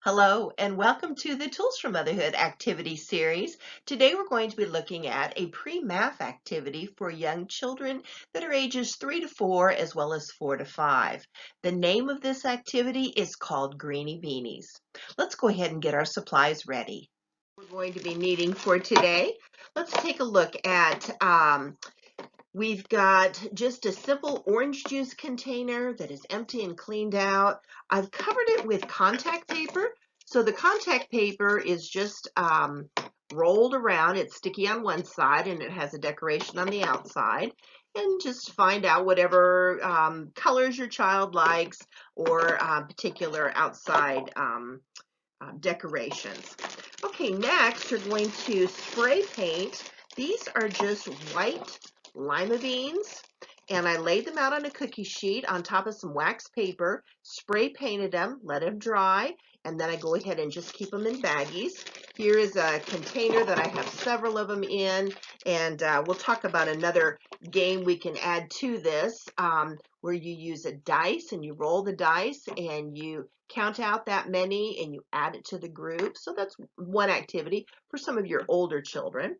Hello and welcome to the Tools for Motherhood activity series. Today we're going to be looking at a pre-math activity for young children that are ages 3 to 4 as well as 4 to 5. The name of this activity is called Greenie Beanies. Let's go ahead and get our supplies ready. We're going to be needing for today. Let's take a look at we've got just a simple orange juice container that is empty and cleaned out. I've covered it with contact paper. So the contact paper is just rolled around. It's sticky on one side and it has a decoration on the outside. And just find out whatever colors your child likes or particular outside decorations. Okay, next you're going to spray paint. These are just white lima beans, and I laid them out on a cookie sheet on top of some wax paper, spray painted them, let them dry, and then I go ahead and just keep them in baggies. Here is a container that I have several of them in, and we'll talk about another game we can add to this where you use a dice and you roll the dice and you count out that many and you add it to the group. So that's one activity for some of your older children.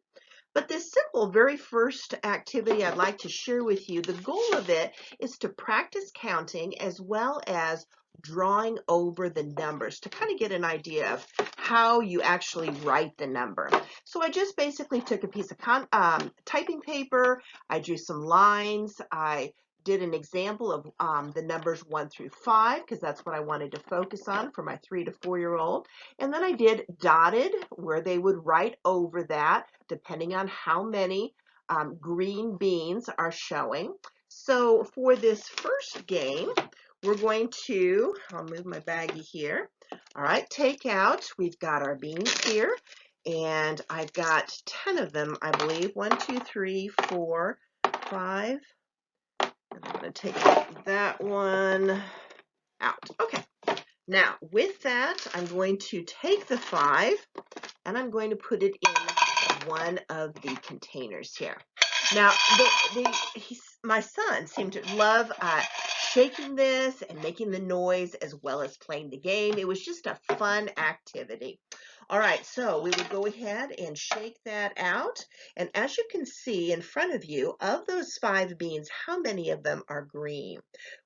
But this simple very first activity I'd like to share with you, the goal of it is to practice counting as well as drawing over the numbers to kind of get an idea of how you actually write the number. So I just basically took a piece of typing paper, I drew some lines, I did an example of the numbers 1 through 5 because that's what I wanted to focus on for my 3 to 4-year-old. And then I did dotted where they would write over that depending on how many green beans are showing. So for this first game, we're going to, I'll move my baggie here. All right, take out, we've got our beans here, and I've got 10 of them, I believe. 1, 2, 3, 4, 5. And I'm going to take that one out. Okay. Now, with that, I'm going to take the 5 and I'm going to put it in one of the containers here. Now, my son seemed to love shaking this and making the noise as well as playing the game. It was just a fun activity. All right, so we would go ahead and shake that out. And as you can see in front of you, of those 5 beans, how many of them are green?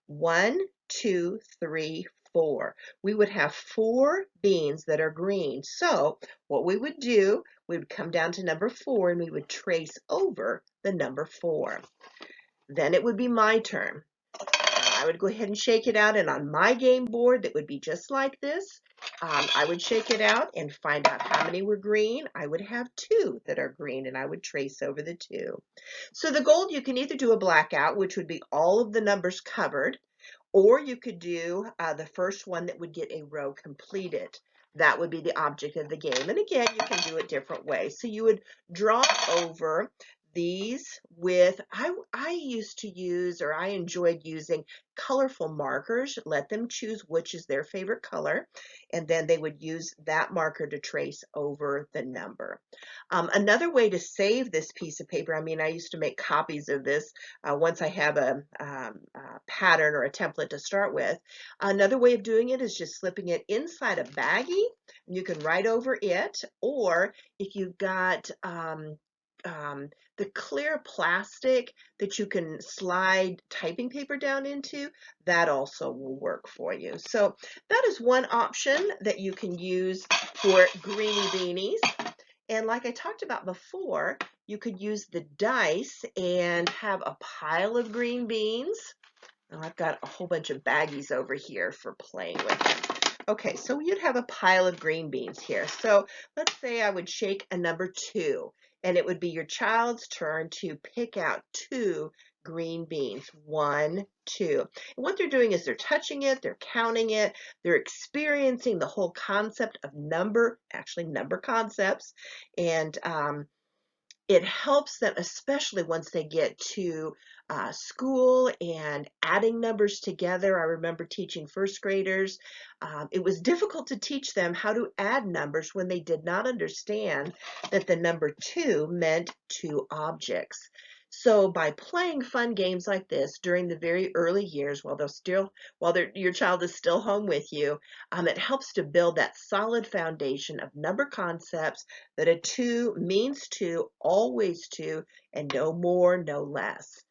1, 2, 3, 4. We would have 4 beans that are green. So what we would do, we would come down to number 4 and we would trace over the number 4. Then it would be my turn. I would go ahead and shake it out, and on my game board that would be just like this, I would shake it out and find out how many were green. I would have 2 that are green and I would trace over the 2. So the gold, you can either do a blackout, which would be all of the numbers covered, or you could do the first one that would get a row completed. That would be the object of the game. And again, you can do it different ways. So you would draw over these with, I used to use, or I enjoyed using colorful markers. Let them choose which is their favorite color, and then they would use that marker to trace over the number. Another way to save this piece of paper, I mean, I used to make copies of this once I have a pattern or a template to start with. Another way of doing it is just slipping it inside a baggie. You can write over it, or if you've got the clear plastic that you can slide typing paper down into, that also will work for you. So that is one option that you can use for Greenie Beanies. And like I talked about before, you could use the dice and have a pile of green beans. Oh, I've got a whole bunch of baggies over here for playing with them. Okay, so you'd have a pile of green beans here. So let's say I would shake a number 2, and it would be your child's turn to pick out 2 green beans. 1, 2. And what they're doing is they're touching it, they're counting it, they're experiencing the whole concept of number, actually number concepts, and it helps them, especially once they get to school and adding numbers together. I remember teaching first graders. It was difficult to teach them how to add numbers when they did not understand that the number 2 meant 2 objects. So by playing fun games like this during the very early years while your child is still home with you, it helps to build that solid foundation of number concepts that a two means two, always two, and no more, no less.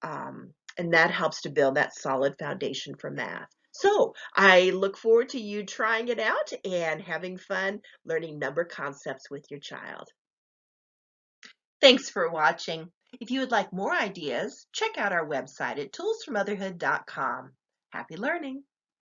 And that helps to build that solid foundation for math. So I look forward to you trying it out and having fun learning number concepts with your child. Thanks for watching. If you would like more ideas, check out our website at toolsformotherhood.com. Happy learning!